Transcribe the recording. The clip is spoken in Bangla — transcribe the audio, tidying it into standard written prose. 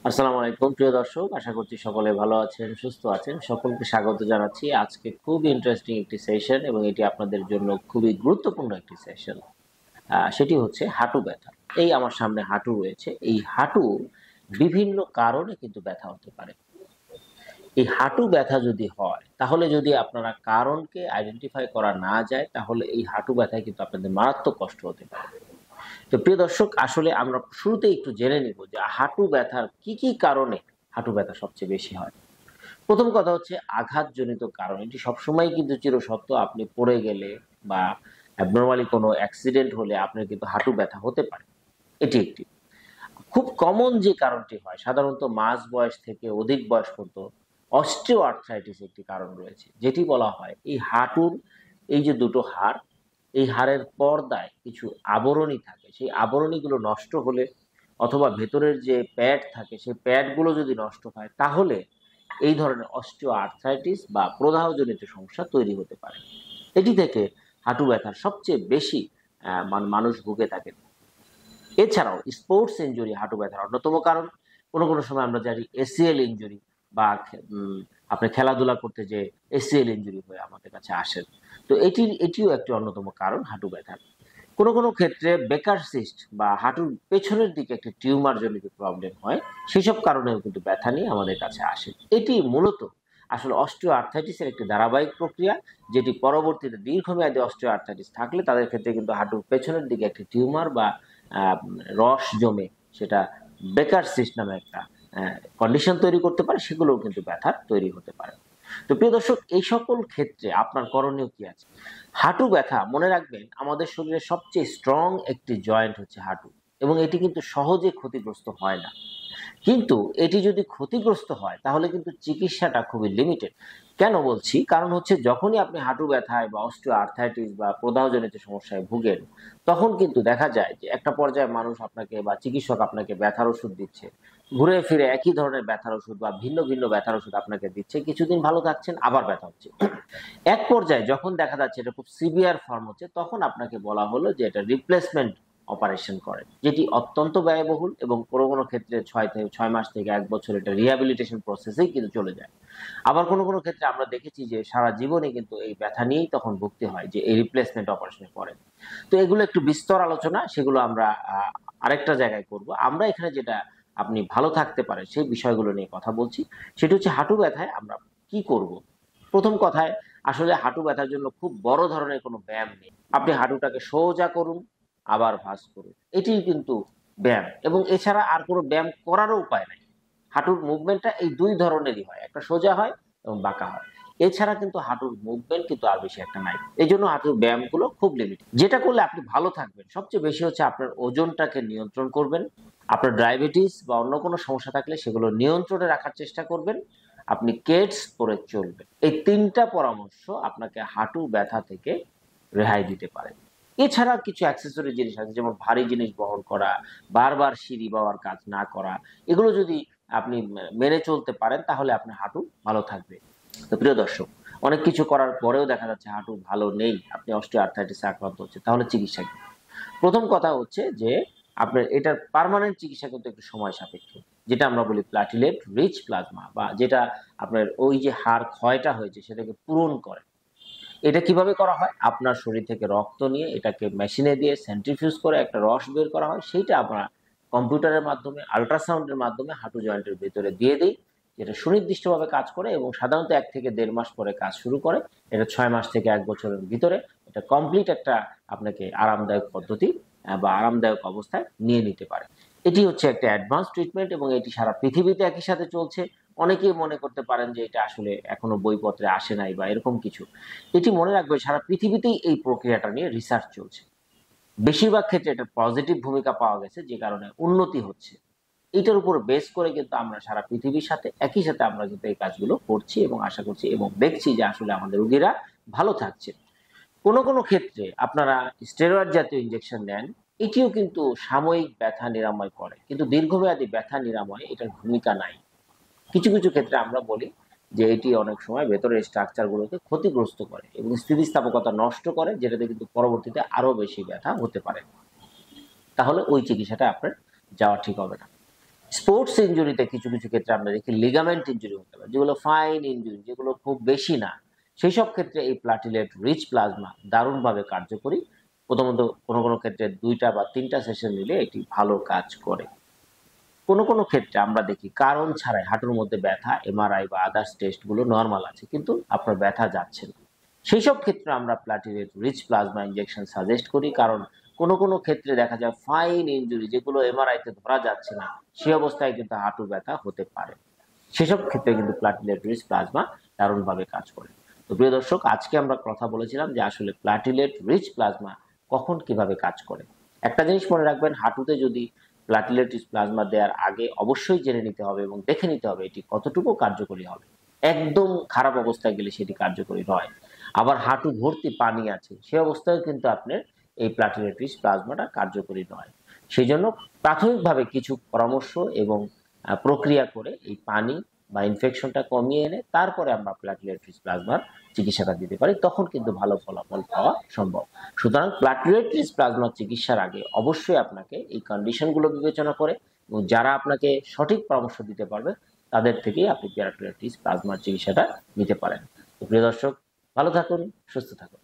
আসসালামু আলাইকুম প্রিয় দর্শক, আশা করছি সকলে ভালো আছেন, সুস্থ আছেন। সকলকে স্বাগত জানাচ্ছি আজকে খুব ইন্টারেস্টিং একটি সেশন, এবং এটি আপনাদের জন্য খুবই গুরুত্বপূর্ণ একটি সেশন। সেটি হচ্ছে হাঁটু ব্যথা। এই আমার সামনে হাঁটু রয়েছে। এই হাঁটু বিভিন্ন কারণে কিন্তু ব্যথা হতে পারে। এই হাঁটু ব্যথা যদি হয়, তাহলে যদি আপনারা কারণকে আইডেন্টিফাই করা না যায়, তাহলে এই হাঁটু ব্যথায় কিন্তু আপনাদের মারাত্মক কষ্ট হতে পারে। তো প্রিয় দর্শক, আসলে আমরা শুরুতেই একটু জেনে নিব যে হাঁটু ব্যথার কি কি কারণে হাঁটু ব্যথা সবচেয়ে বেশি হয়। প্রথম কথা হচ্ছে আঘাতজনিত কারণ। এটি সবসময় কিন্তু চিরসত্য। আপনি পড়ে গেলে বা অ্যাবনর্মালি কোনো অ্যাক্সিডেন্ট হলে আপনার কিন্তু হাঁটু ব্যথা হতে পারে। এটি একটি খুব কমন যে কারণটি হয়, সাধারণত মাঝ বয়স থেকে অধিক বয়স পর্যন্ত অস্টিও আর্থ্রাইটিস একটি কারণ রয়েছে, যেটি বলা হয় এই হাঁটুর এই যে দুটো হাড়, এই হাড়ের পর্দায় কিছু আবরণী থাকে। সেই আবরণীগুলো নষ্ট হলে অথবা ভেতরের যে প্যাড থাকে সেই প্যাডগুলো যদি নষ্ট হয়, তাহলে এই ধরনের অস্টিও আর্থ্রাইটিস বা প্রদাহজনিত সমস্যা তৈরি হতে পারে। এটি থেকে হাঁটু ব্যথার সবচেয়ে বেশি মানুষ ভুগে থাকে। এছাড়াও স্পোর্টস ইনজুরি হাঁটু ব্যথার অন্যতম কারণ। কোনো কোনো সময় আমরা জানি এসিএল ইনজুরি বা আপনি খেলাধুলা করতে যে এসিএল ইনজুরি হয়ে আমাদের কাছে আসেন। তো এটিও একটি অন্যতম কারণ হাঁটু ব্যথার। কোনো কোনো ক্ষেত্রে বেকার সিস্ট বা হাঁটুর পেছনের দিকে একটি টিউমার জনিত প্রবলেম হয়। সেসব কারণেও কিন্তু ব্যথা নিয়ে আমাদের কাছে আসে। এটি মূলত আসলে অস্টিও আর্থাইটিসের একটি ধারাবাহিক প্রক্রিয়া, যেটি পরবর্তীতে দীর্ঘমেয়াদী অস্টিও আর্থাইটিস থাকলে তাদের ক্ষেত্রে কিন্তু হাঁটুর পেছনের দিকে একটি টিউমার বা আহ, রস জমে সেটা বেকার সিস্ট নামে একটা কন্ডিশন তৈরি করতে পারে। সেগুলোও কিন্তু ব্যথা তৈরি হতে পারে। তো প্রিয় দর্শক, এই সকল ক্ষেত্রে আপনার করণীয় কি আছে? হাঁটু ব্যথা মনে রাখবেন, আমাদের শরীরের সবচেয়ে স্ট্রং একটি জয়েন্ট হচ্ছে হাঁটু, এবং এটি কিন্তু সহজে ক্ষতিগ্রস্ত হয় না। কিন্তু এটি যদি ক্ষতিগ্রস্ত হয়, তাহলে কিন্তু চিকিৎসাটা খুবই লিমিটেড। কেন বলছি? কারণ হচ্ছে যখনই আপনি হাঁটু ব্যথায় বা অস্টিও আর্থাইটিস বা প্রদাহজনিত সমস্যায় ভুগেন, তখন কিন্তু দেখা যায় যে একটা পর্যায়ে মানুষ আপনাকে বা চিকিৎসক আপনাকে ব্যথার ওষুধ দিচ্ছে, ঘুরে ফিরে একই ধরনের ব্যথার ওষুধ বা ভিন্ন ভিন্ন ব্যথার ওষুধ আপনাকে দিচ্ছে। কিছুদিন ভালো থাকছেন, আবার ব্যথা হচ্ছে। এক পর্যায়ে যখন দেখা যাচ্ছে এটা খুব সিভিয়ার ফর্ম হচ্ছে, তখন আপনাকে বলা হলো যে এটা রিপ্লেসমেন্ট অপারেশন করেন, যেটি অত্যন্ত ব্যয়বহুল, এবং কোনো কোনো ক্ষেত্রে 6 মাস থেকে 1 বছর এটা রিহ্যাবিলিটেশন প্রসেসেই কিন্তু চলে যায়। আবার কোনো কোনো ক্ষেত্রে আমরা দেখেছি যে সারা জীবনে কিন্তু এই ব্যথা নিয়েই তখন ভুগতে হয়, যে এই রিপ্লেসমেন্ট অপারেশন করেন। তো এগুলো একটু বিস্তর আলোচনা, সেগুলো আমরা আরেকটা জায়গায় করব। আমরা এখানে যেটা আপনি ভালো থাকতে পারেন সেই বিষয়গুলো নিয়ে কথা বলছি। সেটা হচ্ছে হাঁটু ব্যথায় আমরা কি করব। প্রথম কথায়, আসলে হাঁটু ব্যথার জন্য খুব বড় ধরনের কোনো ব্যায়াম নেই। আপনি হাঁটুটাকে সোজা করুন, আবার ভাঁজ করুন, এটি কিন্তু ব্যায়াম। এবং এছাড়া আর কোনো ব্যায়াম করারও উপায় নাই। হাঁটুর মুভমেন্টটা এই দুই ধরনেরই হয়, একটা সোজা হয় এবং বাঁকা হয়। এছাড়া কিন্তু হাঁটুর মুভমেন্ট কিন্তু আর বেশি একটা নাই। এই জন্য হাঁটুর ব্যায়ামগুলো খুব লিমিট। যেটা করলে আপনি ভালো থাকবেন সবচেয়ে বেশি হচ্ছে আপনার ওজনটাকে নিয়ন্ত্রণ করবেন। আপনার ডায়াবেটিস বা অন্য কোনো সমস্যা থাকলে সেগুলো নিয়ন্ত্রণে রাখার চেষ্টা করবেন। আপনি কেডস পরে চলবেন। এই তিনটা পরামর্শ আপনাকে হাঁটু ব্যথা থেকে রেহাই দিতে পারে। এছাড়া কিছু অ্যাক্সেসরি জিনিস আছে, যেমন ভারী জিনিস বহন করা, বারবার সিঁড়ি বাওয়ার কাজ না করা। এগুলো যদি আপনি মেনে চলতে পারেন, তাহলে আপনার হাঁটু ভালো থাকবে। তো প্রিয় দর্শক, অনেক কিছু করার পরেও দেখা যাচ্ছে হাঁটু ভালো নেই, আপনি অস্টিও আর্থ্রাইটিসে আক্রান্ত হচ্ছে, তাহলে চিকিৎসা কি? প্রথম কথা হচ্ছে যে আপনার এটার পার্মানেন্ট চিকিৎসা কিন্তু একটু সময় সাপেক্ষ। যেটা আমরা বলি প্লাটিলেট রিচ প্লাজমা, বা যেটা আপনার ওই যে হাড় ক্ষয়টা হয়েছে সেটাকে পূরণ করে। এটা কিভাবে করা হয়? আপনার শরীর থেকে রক্ত নিয়ে এটাকে মেশিনে দিয়ে সেন্ট্রিফিউজ করে একটা রস বের করা হয়। সেইটা আমরা কম্পিউটারের মাধ্যমে, আল্ট্রাসাউন্ডের মাধ্যমে হাঁটু জয়েন্টের ভেতরে দিয়ে দিই, যেটা সুনির্দিষ্টভাবে কাজ করে এবং সাধারণত 1 থেকে 1.5 মাস পরে কাজ শুরু করে। এটা 6 মাস থেকে 1 বছরের ভিতরে এটা কমপ্লিট একটা আপনাকে আরামদায়ক পদ্ধতি বা আরামদায়ক অবস্থায় নিয়ে নিতে পারে। এটি হচ্ছে একটা অ্যাডভান্স ট্রিটমেন্ট, এবং এটি সারা পৃথিবীতে একই সাথে চলছে। অনেকেই মনে করতে পারেন যে এটা আসলে এখনো বইপত্রে আসে নাই বা এরকম কিছু। এটি মনে রাখবে, সারা পৃথিবীতেই এই প্রক্রিয়াটা নিয়ে রিসার্চ চলছে। বেশিরভাগ ক্ষেত্রে এটা পজিটিভ ভূমিকা পাওয়া গেছে, যে কারণে উন্নতি হচ্ছে। এটার উপর বেস করে কিন্তু আমরা সারা পৃথিবীর সাথে একই সাথে আমরা কিন্তু এই কাজগুলো করছি এবং আশা করছি এবং দেখছি যে আসলে আমাদের রোগীরা ভালো থাকছে। কোনো কোনো ক্ষেত্রে আপনারা স্টেরয়েড জাতীয় ইনজেকশন নেন, এটিও কিন্তু সাময়িক ব্যথা নিরাময় করে, কিন্তু দীর্ঘমেয়াদী ব্যথা নিরাময় এটার ভূমিকা নাই। কিছু কিছু ক্ষেত্রে আমরা বলি যে এটি অনেক সময় ভেতরের স্ট্রাকচার গুলোকে ক্ষতিগ্রস্ত করে এবং স্থিতিস্থাপকতা নষ্ট করে, যেটাতে কিন্তু পরবর্তীতে আরো বেশি ব্যথা হতে পারে। তাহলে ওই চিকিৎসাটা আপনার যাওয়া ঠিক হবে না। স্পোর্টস ইনজুরিতে কিছু কিছু ক্ষেত্রে আমরা দেখি লিগামেন্ট ইনজুরি হতে পারে, যেগুলো ফাইন ইনজুরি, যেগুলো খুব বেশি না, সেই সব ক্ষেত্রে এই প্লাটিলেট রিচ প্লাজমা দারুণভাবে কার্যকরী। প্রথমত কোনো কোনো ক্ষেত্রে 2টা বা 3টা সেশন নিলে এটি ভালো কাজ করে। কোনো কোনো ক্ষেত্রে আমরা দেখি কারণ ছাড়াই হাঁটুর মধ্যে ব্যথা, এমআরআই বা আদার্স টেস্টগুলো নর্মাল আছে কিন্তু আপনার ব্যথা যাচ্ছে না, সেই সব ক্ষেত্রে আমরা platelet rich plasma injection suggest করি। কারণ কোনো কোনো ক্ষেত্রে দেখা যায় ফাইন ইনজুরি, যেগুলো এমআরআইতে ধরা যাচ্ছে না, সেই অবস্থায় কিন্তু হাঁটু ব্যথা হতে পারে। সেসব ক্ষেত্রে কিন্তু প্লাটিলেট রিচ প্লাজমা দারুণভাবে কাজ করে। তো প্রিয় দর্শক, আজকে আমরা কথা বলেছিলাম যে আসলে প্লাটিলেট রিচ প্লাজমা কখন কিভাবে কাজ করে। একটা জিনিস মনে রাখবেন, হাঁটুতে যদি প্লাটিলেট রিচ প্লাজমা দেওয়ার আগে অবশ্যই জেনে নিতে হবে এবং দেখে নিতে হবে এটি কতটুকু কার্যকরী হবে। একদম খারাপ অবস্থায় গেলে সেটি কার্যকরী নয়। আবার হাঁটু ভর্তি পানি আছে, সে অবস্থায় কিন্তু আপনার এই প্লাটিলেট রিচ প্লাজমাটা কার্যকরী নয়। সেই জন্য প্রাথমিকভাবে কিছু পরামর্শ এবং প্রক্রিয়া করে এই পানি বা ইনফেকশনটা কমিয়ে এনে তারপরে আমরা প্লাটিলেট রিচ প্লাজমার চিকিৎসাটা দিতে পারি, তখন কিন্তু ভালো ফলাফল পাওয়া সম্ভব। সুতরাং প্লাটিলেট রিচ প্লাজমার চিকিৎসার আগে অবশ্যই আপনাকে এই কন্ডিশনগুলো বিবেচনা করে এবং যারা আপনাকে সঠিক পরামর্শ দিতে পারবে তাদের থেকেই আপনি প্লাটিলেট রিচ প্লাজমার চিকিৎসাটা নিতে পারেন। তো প্রিয় দর্শক, ভালো থাকুন, সুস্থ থাকুন।